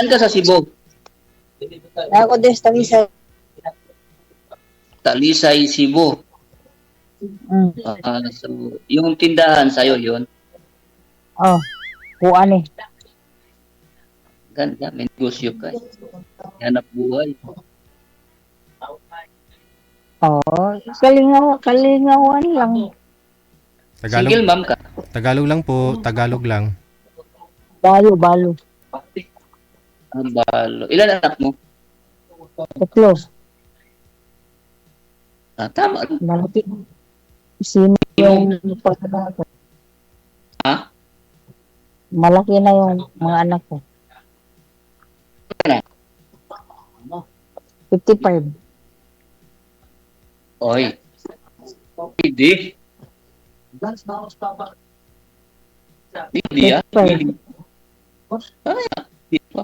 Saan ka sa Cebu? Ako din sa Talisay. Talisay, Cebu. Mm. So, yung tindahan sa'yo yun? Oh, kuan eh. Ganda, may negosyo ka. Hanap buhay. Oh, kalingawan lang. Single mom ka? Tagalog lang po, Tagalog lang. Balo. Ang balo. Ilan anak mo? Tatlo. Tama. Malaki. Sino yung pag-anak ko? Ha? Malaki na yung mga anak ko. Ano? 55. Oy. Hindi. Hindi ah. 55. Hindi pa.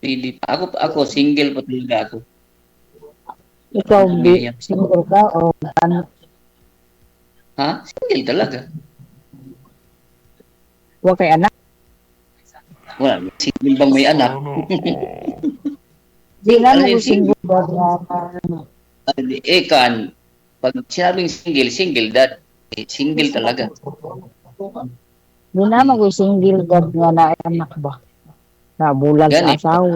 Hindi pa. Ako single pa talaga ako. Ikaw, single ka o ano? Ha? Single talaga. Huwag kay anak? Wala. Single bang may anak? Di na Ano mo yung single ba? Kan, pag sinabing single dad. Single talaga. Di na mo single dad nga na anak ba? Na bulag sa Ganit. asawa.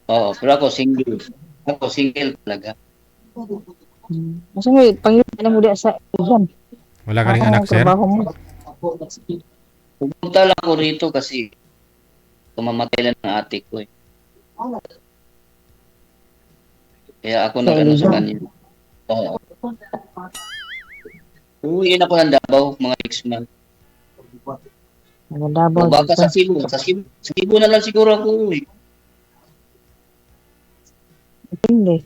Oo, pero ako single. Ako single talaga. Kasi mo, pangilan mo di sa iyan. Wala ka ring anak, sir? Trabaho mo. Pumunta lang ako rito kasi kumamatay lang ng ate ko eh. Kaya ako nag-ano sa kanya. Oo. Uuwiin ako ng Davao mga next month. Nagadabaw. Baka sa Cebu. Sa Cebu na lang siguro ako uuwi. Pindi.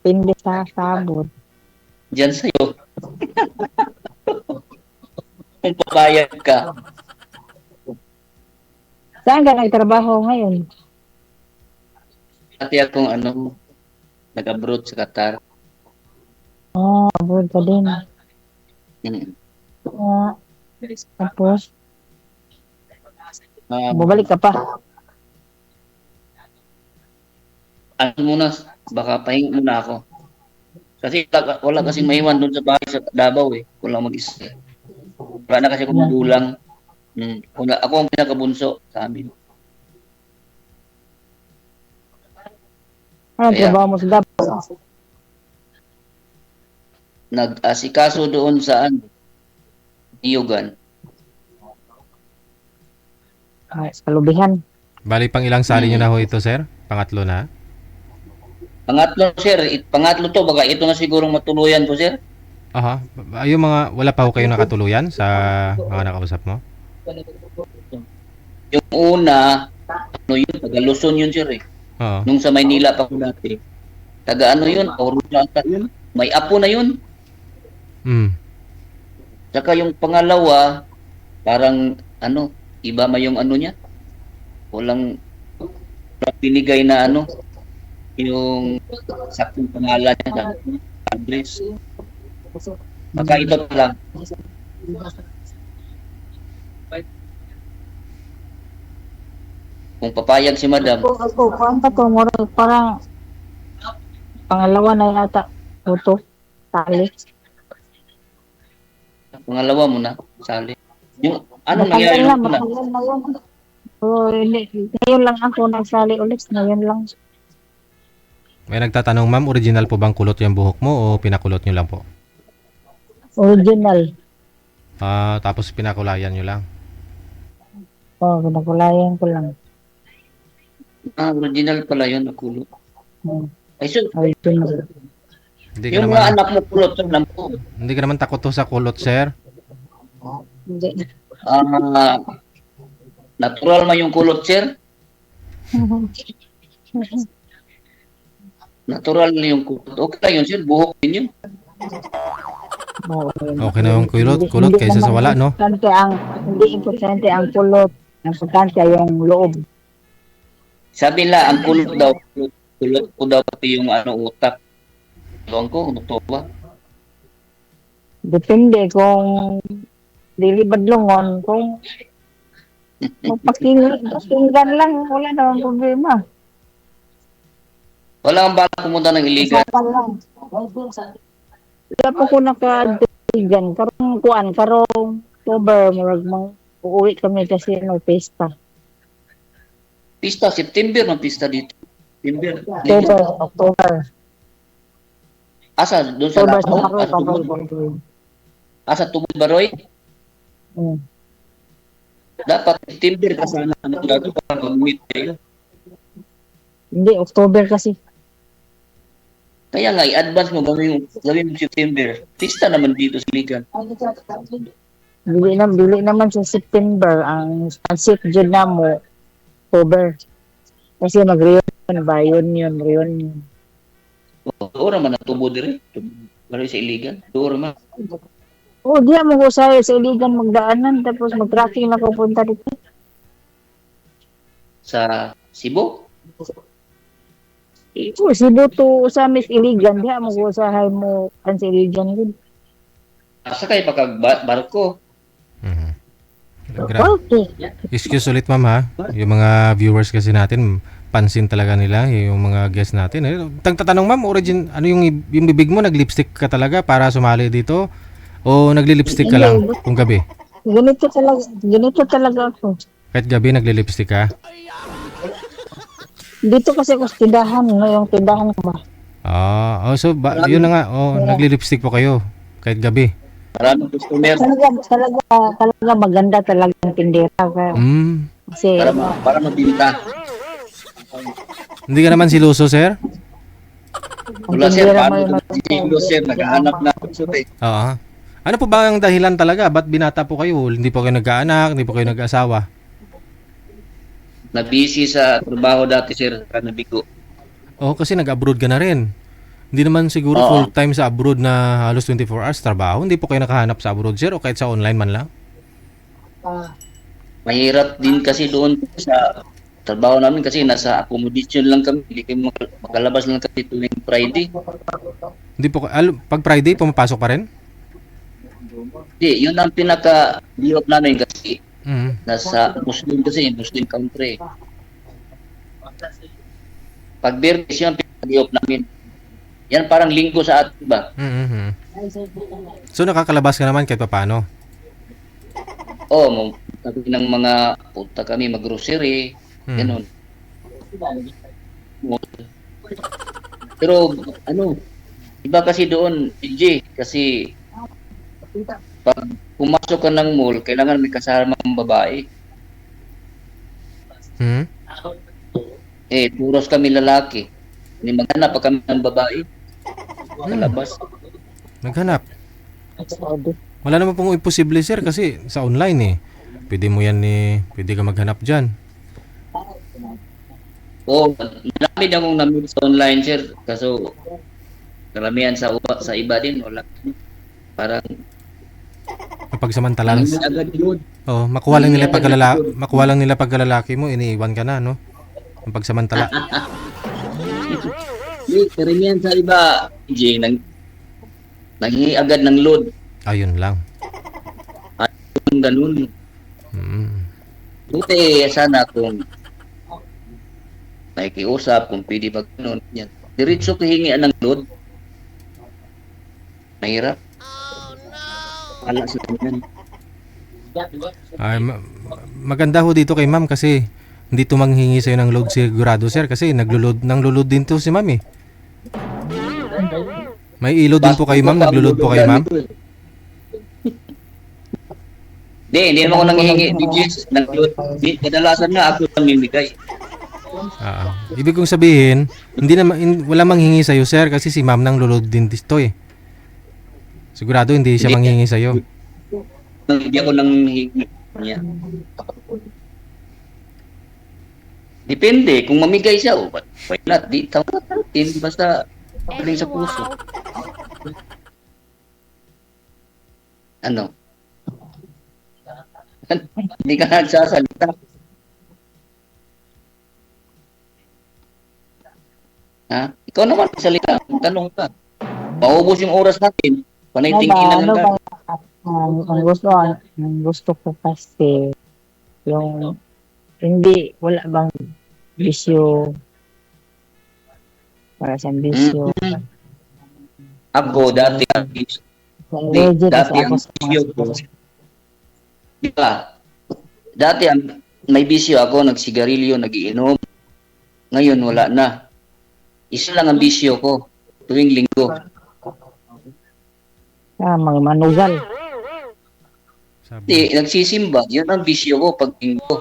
Pindi sa sabon. Diyan sa'yo. Kung papayag ka. Saan ka nagtrabaho ngayon? Dati akong nag-abroad sa Qatar. Oh, abroad ka din. Mm. Tapos, bumalik ka pa. Ano muna, baka pahinga muna ako. Kasi wala kasing maiwan doon sa bahay sa Davao eh. Kulang mag-isa. Wala na kasi akong magulang. Ako ang pinakabunso sa amin. Ano Kaya, trabaho mo sa Davao? nag-asikaso doon sa Iyugan. Sa Lubihan. Bali pang ilang sali nyo na ho ito, sir? Pangatlo na? Pangatlo, sir. Pangatlo to. Baka ito na sigurong matuluyan ko, sir. Aha. Yung mga, wala pa ho kayo nakatuluyan sa mga nakausap mo? Yung una, taga Luzon yun, sir eh. Oo. Nung sa Maynila pa ko dati. Taga yun, Orusanta yun. May apo na yun. Saka yung pangalawa, parang iba ma yung niya. Walang binigay na yung saktong pangalan niya. Address. Baka ito lang. Kung papayag si madam. Parang pangalawa na yata. Puto. Tali. Pangalawa mo na, sali. Yung nangyari nung una? Matagal na yun. Hindi. Ngayon lang ako nagsali ulit. Ngayon lang. May nagtatanong, ma'am, original po bang kulot yung buhok mo o pinakulot nyo lang po? Original. Tapos pinakulayan nyo lang? Pinakulayan ko lang. Original pala yun, nakulot. Ay, so, Original. Hindi ka yung naman, mga anak mo kulot, sir, hindi ka naman takot to sa kulot, sir? Hindi. Natural man yung kulot, sir? Natural na yung kulot. Okay lang yun, sir. Buhok din yun. Okay na yung kulot kaysa sa wala, no? Hindi importante ang kulot. Ang importante yung loob. Sabi nila, ang kulot daw, kulot ko daw pati yung utak. Doon ko, ano to ba? Depende kung dilibad lungon, kung Magpakinggan lang, wala namang problema. Wala kang balak pumunta ng illegal. Usapan lang. Wala po ko nakadigan. Karong kuan, karong October, murag mang uuwi kami kasi may pesta. Pista, September ng pista dito. September. October. Asa, doon sa October sa Lapo? Baroy, Asa Tubod? Baroy. Asa Tubod Baroy? Mm. Dapat September ka sana maglago para mag-meet kayo. Hindi, October kasi. Kaya nga, i-advance mo, gawin mo September. Pista naman dito sa Ligan. Dili naman sa September. Ang safe dyan na mo, October. Kasi mag-reunion ba? Reunion. Doon naman ang Tubod rin. Baroy sa Iligan. Doon naman. Oh, di mo ko sa iligan magdaanan tapos mag-tracking na pupunta dito. Sa Cebu. Oh, Cebu to sa Miss Iligan, di mo ko sa mo kan sa Iligan din. Asa kayo barko. Mhm. Okay. Excuse ulit ma'am ha. Yung mga viewers kasi natin, pansin talaga nila yung mga guests natin. Tatanong ma'am, ano yung bibig mo, nag-lipstick ka talaga para sumali dito? O nagli-lipstick ka lang kung gabi? Ganito talaga ako. Kahit gabi nagli-lipstick ka? Dito kasi ako sa tindahan, no, yung tindahan ko ba. So yun na nga, nagli-lipstick po kayo kahit gabi. Maraming customer. Talaga maganda talaga ang tindera ka. Kasi Para mabinta. Hindi ka naman siluso, sir? Wala sir, paano ito sir, naghahanap na ako sir. Oo. Ano po ba ang dahilan talaga? Ba't binata po kayo? Hindi po kayo nag-aanak? Hindi po kayo nag-asawa? Na-busy sa trabaho dati sir, nabigo. Kasi nag-abroad ka na rin. Hindi naman siguro Oo. full-time sa abroad na halos 24 hours trabaho. Hindi po kayo nakahanap sa abroad, sir? O kahit sa online man lang? Mahirap din kasi doon sa trabaho namin kasi nasa accommodation lang kami. Hindi kami makalabas lang kami tuwing Friday. Hindi po, pag Friday, pumapasok pa rin? Hindi, yun ang pinaka-diop namin kasi nasa Muslim country. Pag Bernes, yun ang pinaka-diop namin. Yan parang linggo sa atin ba? So nakakalabas ka naman kahit paano? Sabi ng mga punta kami mag-grocery, ganun. Pero iba kasi doon, DJ, kasi pag pumasok ka ng mall, kailangan may kasamang babae. Puros kami lalaki. Hindi maghanap pa kami ng babae. Kalabas. Naghanap? Wala naman pong imposible, sir, kasi sa online pwede mo yan pwede ka maghanap dyan. Marami na akong namit sa online, sir. Kaso, karamihan sa iba din, wala. Parang, Napagsamantala lang. agad yun. Makuha lang nila pagkalalaki mo, iniiwan ka na, no? Ang pagsamantala. Karamihan sa iba, DJ, nanghihi agad ng load. Ayun lang. Ganun. Buti sana kung nakikiusap, kung pwede ba ganun. Yan. Diretso kahingian ng load. Mahirap. Wala sa ganyan. Maganda ho dito kay ma'am kasi hindi to manghingi sa'yo ng load sigurado, sir, kasi nanglulod din to si ma'am eh. May ilo din po kayo, ma'am? Naglulod po kayo, ma'am? Hindi naman ako nanghihingi ng load. Kadalasan nga ako namimigay. Ibig kong sabihin, wala manghingi sa'yo, sir, kasi si ma'am nang lulod din dito eh. Sigurado hindi siya manghingi sa'yo. Hindi ako nanghihingi niya. Depende, kung mamigay siya, why not? Di tawag natin, basta galing sa puso. Ano? Hindi ka nagsasalita. Ha? Ikaw naman salita, tanong ka. Maubos yung oras natin. Panay tingin na lang ka. Ang gusto ko kasi Yung hindi, wala bang bisyo para sa bisyo. Mm. Ako, dati, Allergic kasi dati ako ang sa mga bisyo ko, sigarilyo. di ba? Dati may bisyo ako, nagsigarilyo, nagiinom. Ngayon, wala na. Isa lang ang bisyo ko, tuwing linggo. Mga manugal. Sabi. Di, nagsisimba, yun ang bisyo ko pag linggo.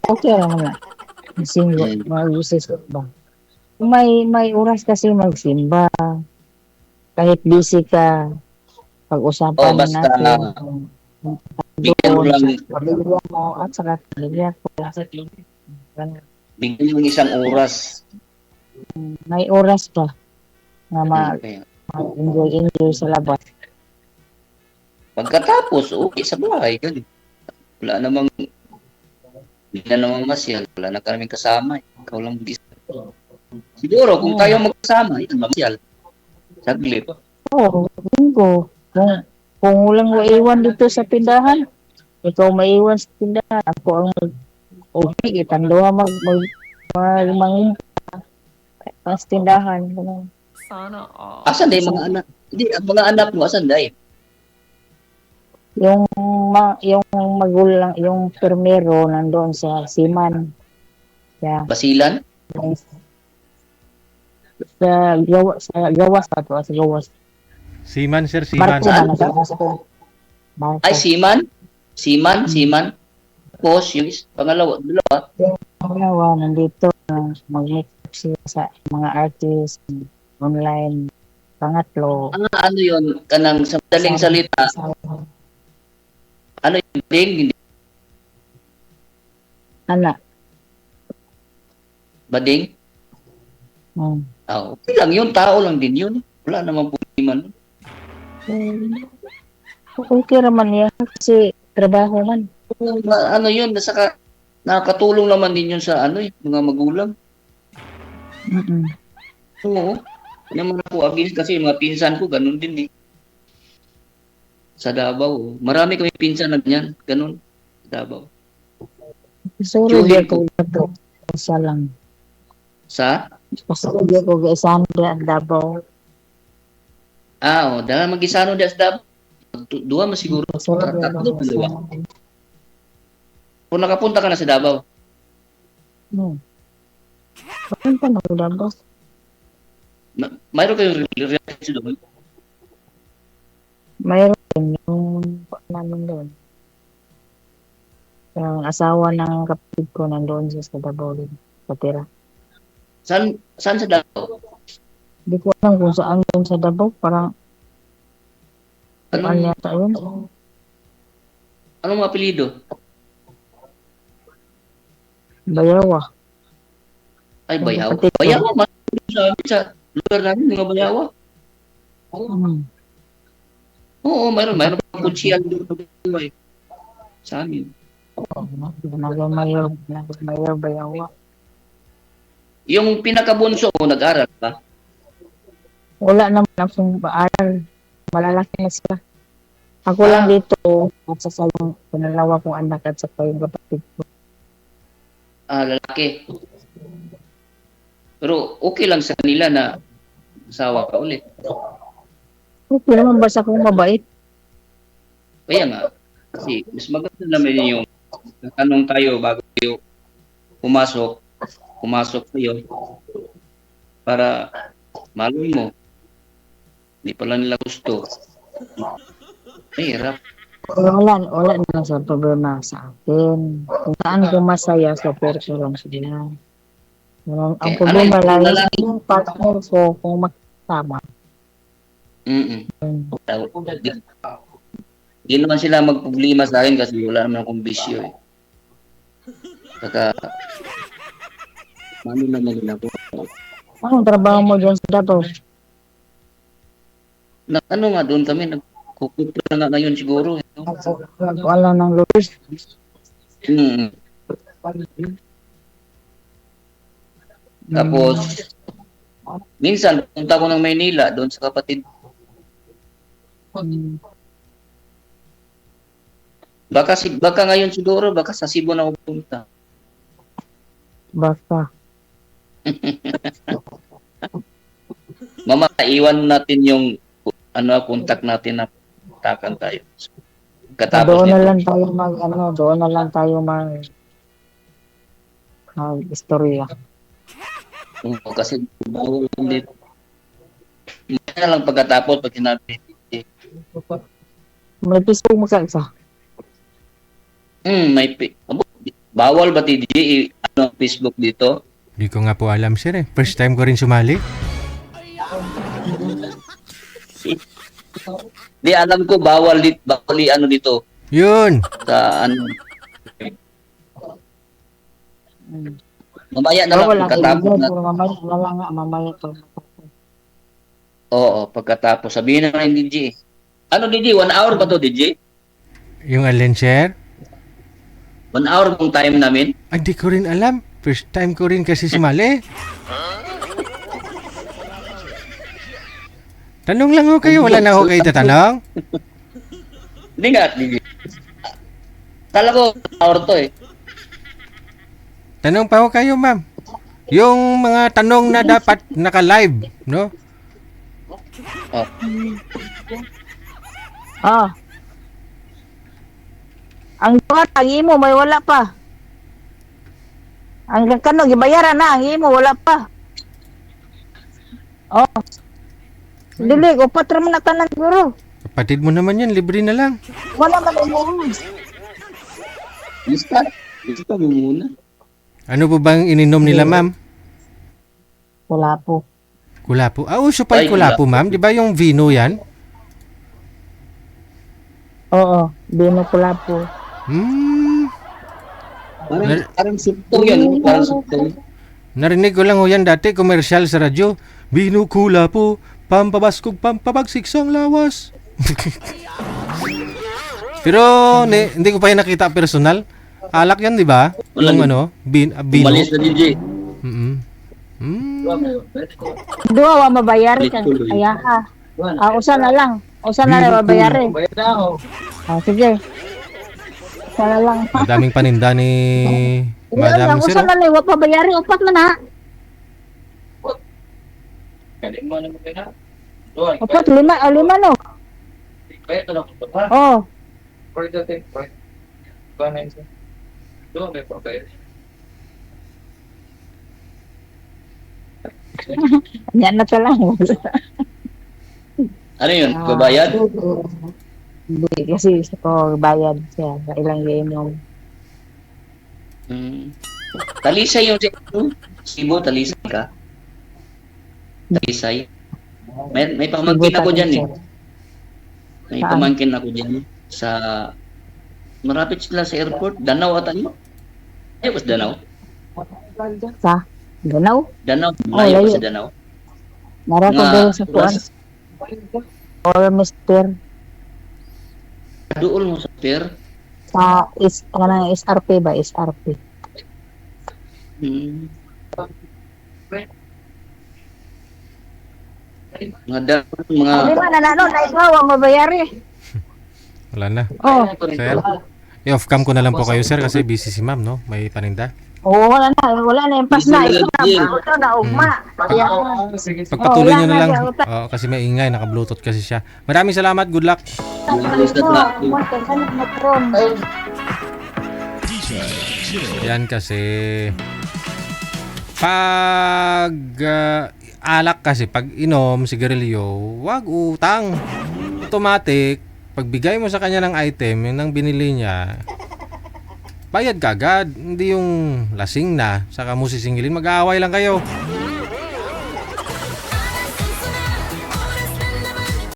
Okay naman na. Singgo, Mm. mag-usis ba? May oras kasi magsimba. Kahit busy ka, pag-usapan Basta, natin. bigyan mo Doon lang, sa pamilya mo at sa pamilya ko. Ganun. bigyan mo isang oras. May oras pa na Kaya, mag-enjoy sa labas. pagkatapos, uwi sa bahay, ganun. Wala namang, hindi na namang masyal. Wala na kaming kasama. Ikaw lang mag-isa. Siguro, kung tayo magkasama, yun, masyal. Saglit. Oo, linggo. Kung walang maiwan dito sa tindahan, ikaw maiwan sa tindahan. Ako ang okay, itanduha sa tindahan. Ganun. Asan na yung mga anak? Hindi, ang mga anak mo, asan na Yung magulang, yung permero nandoon sa Siman. Yeah. Basilan? Sa gawas pa to, sa gawas. Seaman, sir, seaman. Barko ba na sa Barko. Ay, Siman. Tapos, yung dalawa. Pangalawa, nandito na mag-meet sila sa mga artist online. Pangatlo, Ano yun, kanang sa madaling salita, ano yung bading? anak. Bading? Okay lang yun, tao lang din yun. Wala namang problema nun. Okay naman yan kasi trabaho man. Ano yun, nakakatulong naman din yun sa mga magulang. Oo. Ano naman ako against kasi mga pinsan ko, ganun din eh. Sa Davao. Marami kami pinsan na ganyan. Ganun. Sa Davao. Sorry, di ako gato. Isa lang. Sa? Sorry, di ako gaisandra ang Davao. Dahil mag-isano di sa Davao. Dua mas siguro. Sorry, Tatlo, dalawa. Kung nakapunta ka na sa Davao. Bakit pa na Davao? Mayroon kayong relatives doon? Mayroon yung namin doon. Yung asawa ng kapatid ko nandoon siya sa Davao din. Patira. Saan sa Davao? Hindi ko alam kung saan yun sa Davao. Parang Anong yata yun. mga apelyido? Bayawa. Ay, Bayaw. Kapatid ko. Bayaw, mas sa lugar namin, mga Bayawa. Oo, mayroon pang kutsiyal doon sa amin. Mayor Bayawa. Yung pinakabunso mo, nag-aral ba? Wala naman akong paaral. Malalaki na sila. Ako lang dito at sa yung panalawa kong anak at sa yung kapatid ko. Lalaki. Pero okay lang sa kanila na asawa ka ulit. Okay naman basta kung mabait. Kaya nga, kasi mas maganda naman yung tanong tayo bago tayo pumasok kayo para malay mo. Hindi pala nila gusto. Hirap. Wala naman sa problema sa akin. Kung saan ko masaya sa perso lang sila. Ang problema lang yung partner ko kung makasama. Hindi naman sila magproblema sa akin kasi wala naman akong bisyo eh. Saka, ano naman nila ako. Anong trabaho mo dyan sa Davao? Ano nga doon kami, nagkukupo na nga ngayon siguro. Wala ng lawyers. Tapos, minsan, punta ko ng Maynila doon sa kapatid. Baka ngayon siguro, baka sa Cebu na ako pumunta. Basta. Mama, iwan natin yung contact natin na takan tayo. Katapos Doon na nito. lang tayo doon na lang tayo istorya. Kasi bawal dito. Hindi na lang pagkatapos pag sinabi. May Facebook mo sa isa. Bawal ba TJ Facebook dito? Hindi ko nga po alam, sir eh. First time ko rin sumali. Di alam ko bawal dito Yun. sa mamaya na lang Wala pagkatapos na. mamaya to. Oo, pagkatapos sabihin na ng DJ. Ano DJ? 1 hour ba to DJ? Yung alin, sir? 1 hour bang time namin? Ay, di ko rin alam. First time ko rin kasi sumali. Tanong lang ho kayo. Wala na ho kayo tatanong. Hindi nga DJ. Kala ko 1 hour to eh. Tanong pa ho kayo, ma'am. Yung mga tanong na dapat naka-live, no? Oh. Ah. Ang tuwa, ang imo, may wala pa. Ang kano, gibayaran na, ang imo, wala pa. Oh. Dili, upat raman na tanan siguro. Kapatid mo naman yan. Libre na lang. Wala man mo. Lista mo muna. Ano po bang ininom nila, ma'am? Wala po. Kulapo. Ah, uso pa Ay, yung kulapo, ma'am. Di ba yung vino yan? Oo, bino pula po. Parang suktong yan. Parang suktong. Narinig ko lang ho yan dati, commercial sa radyo. Vino kulapo, pampabaskog, pampabagsik sang lawas. Pero hindi ko pa yung nakita personal. Alak yan, di ba? Wala Yung din. vino. Umalis na DJ. Duwa wa mabayari kan. Kaya ka. Usa na lang. Usa na lang mabayari. Sige. Usa na lang. Madaming paninda ni Madam Usa Sir. na lang wa pabayari upat man ha. Upat lima no. Oh. Yan na lang. Ano yun? Babayad? Hindi, kasi gusto ko bayad siya sa ilang game yung Talisay yung Cebu, Talisay ka? Talisay? May pamangkin ako dyan eh. May Saan? pamangkin ako dyan sa... Marapit sila sa airport. Danau ata yun? Ay, was Danau? sa Ganaw. Danau? Malayo layo. pa sa Danau? Nara ko Nga, doon sa kuan. Or Mr. Dool mo sa pier? Sa SRP ba? SRP. Mga Hindi ba nanano na ikaw ang mabayari? Wala na. Oh. Sir, i-off-cam ko na lang po kayo, sir, kasi busy si ma'am, no? May paninda. Oo, wala na yung pas na. Ito na ugma. Pagpatuloy nyo na lang. wala na. Oo, kasi may ingay, naka-bluetooth kasi siya. Maraming salamat, good luck. Yan kasi pag alak kasi, pag inom, sigarilyo, wag utang. Automatic, pagbigay mo sa kanya ng item, yun ang binili niya, bayad ka agad. Hindi yung lasing na, saka mo sisingilin, mag-aaway lang kayo.